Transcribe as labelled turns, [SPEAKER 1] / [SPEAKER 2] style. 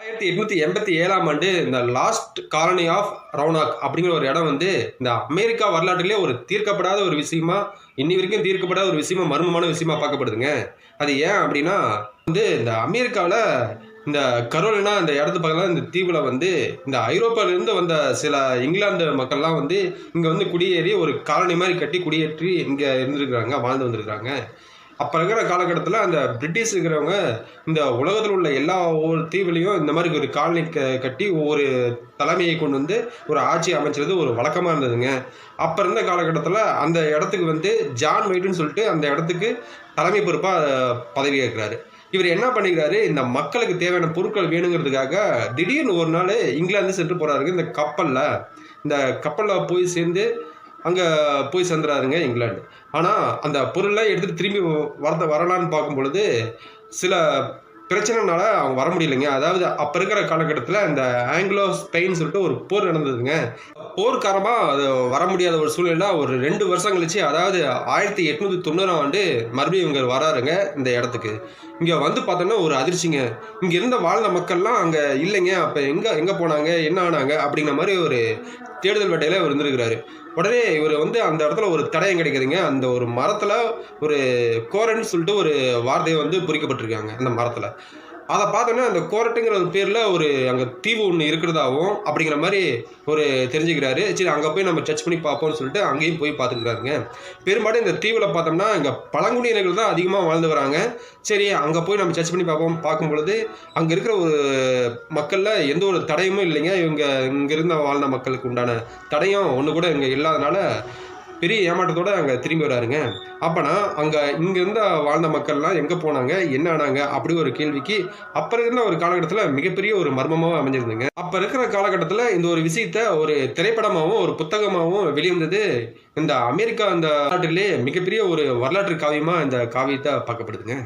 [SPEAKER 1] 1887ஆம் ஆண்டு இந்த last colony of ரவுனாக் அப்படிங்கிற ஒரு இடம் வந்து இந்த அமெரிக்கா வரலாற்றிலே ஒரு தீர்க்கப்படாத ஒரு விஷயமா, இன்னி வரைக்கும் தீர்க்கப்படாத ஒரு விஷயமா, மர்மமான விஷயமா பார்க்கப்படுதுங்க. அது ஏன் அப்படின்னா வந்து இந்த அமெரிக்காவில் இந்த கரோலினா இந்த இடத்து பக்கத்தில் இந்த தீவில் வந்து இந்த ஐரோப்பாவிலிருந்து வந்த சில இங்கிலாந்து மக்கள்லாம் வந்து இங்கே வந்து குடியேறி ஒரு காலனி மாதிரி கட்டி குடியேற்றி இங்கே இருந்திருக்கிறாங்க, வாழ்ந்து வந்திருக்கிறாங்க. அப்போ இருக்கிற காலகட்டத்தில் அந்த பிரிட்டிஷ் இருக்கிறவங்க இந்த உலகத்தில் உள்ள எல்லா ஒவ்வொரு தீவுலையும் இந்த மாதிரி ஒரு காலனி கட்டி ஒவ்வொரு தலைமையை கொண்டு வந்து ஒரு ஆட்சி அமைச்சது ஒரு வழக்கமாக இருந்ததுங்க. அப்போ இருந்த காலகட்டத்தில் அந்த இடத்துக்கு வந்து ஜான் ஒயிட்னு சொல்லிட்டு அந்த இடத்துக்கு தலைமை பொறுப்பாக பதவி ஏற்கிறாரு. இவர் என்ன பண்ணிக்கிறாரு, இந்த மக்களுக்கு தேவையான பொருட்கள் வேணுங்கிறதுக்காக திடீர்னு ஒரு நாள் இங்கிலாந்து சென்று போகிறாருங்க. இந்த கப்பலில் போய் சேர்ந்து அங்கே போய் சேர்ந்துறாருங்க இங்கிலாந்து. ஆனால் அந்த பொருளெலாம் எடுத்துகிட்டு திரும்பி வரலான்னு பார்க்கும் பொழுது சில பிரச்சனைனால அவங்க வர முடியலைங்க. அதாவது அப்போ இருக்கிற காலகட்டத்தில் இந்த ஆங்கிலோ ஸ்பெயின் சொல்லிட்டு ஒரு போர் நடந்ததுங்க. போர் காரணமாக அது வர முடியாத ஒரு சூழ்நிலை ஒரு 2 வருஷம் கழிச்சு, அதாவது 1890ஆம் ஆண்டு மறுபடியும் இவங்க வராருங்க இந்த இடத்துக்கு. இங்கே வந்து பார்த்தோன்னா ஒரு அதிர்ச்சிங்க. இங்கே இருந்த வாழ்ந்த மக்கள்லாம் அங்கே இல்லைங்க. அப்போ எங்கே போனாங்க, என்ன ஆனாங்க அப்படிங்கிற மாதிரி ஒரு தேடுதல் வேட்டையில் இவர் இருந்திருக்கிறாரு. உடனே இவர் வந்து அந்த இடத்துல ஒரு தடயம் கிடைக்குதுங்க. அந்த ஒரு மரத்தில் ஒரு கோரன்னு சொல்லிட்டு ஒரு வார்த்தையை வந்து பொறிக்கப்பட்டிருக்காங்க அந்த மரத்தில். அதை பார்த்தோன்னா அந்த கோரட்டுங்கிற ஒரு பேரில் ஒரு அங்கே தீவு ஒன்று இருக்கிறதாவும் அப்படிங்கிற மாதிரி ஒரு தெரிஞ்சுக்கிறாரு. சரி, அங்கே போய் நம்ம சர்ச் பண்ணி பார்ப்போம்னு சொல்லிட்டு அங்கேயும் போய் பார்த்துக்கிறாருங்க. பெரும்பாலும் இந்த தீவில் பார்த்தோம்னா இங்கே பழங்குடியினர்கள் தான் அதிகமாக வாழ்ந்து வராங்க. சரி, அங்கே போய் நம்ம சர்ச் பண்ணி பார்க்கும் பொழுது அங்கே இருக்கிற ஒரு மக்களில் எந்த ஒரு தடையுமே இல்லைங்க. இங்கே இருந்த வாழ்ந்த மக்களுக்கு உண்டான தடையும் ஒன்று கூட இங்கே இல்லாதனால பெரிய ஏமாற்றத்தோடு அங்கே திரும்பி வராருங்க. அப்போனா இங்கே இருந்த வாழ்ந்த மக்கள்லாம் எங்கே போனாங்க, என்ன ஆனாங்க அப்படி ஒரு கேள்விக்கு அப்போ இருந்த ஒரு காலகட்டத்தில் மிகப்பெரிய ஒரு மர்மமாக அமைஞ்சிருந்துங்க. அப்போ இருக்கிற காலகட்டத்தில் இந்த ஒரு விஷயத்த ஒரு திரைப்படமாகவும் ஒரு புத்தகமாகவும் வெளிவந்தது இந்த அமெரிக்கா அந்த நாட்டிலே மிகப்பெரிய ஒரு வரலாற்று காவியமாக இந்த காவியத்தை பார்க்கப்படுதுங்க.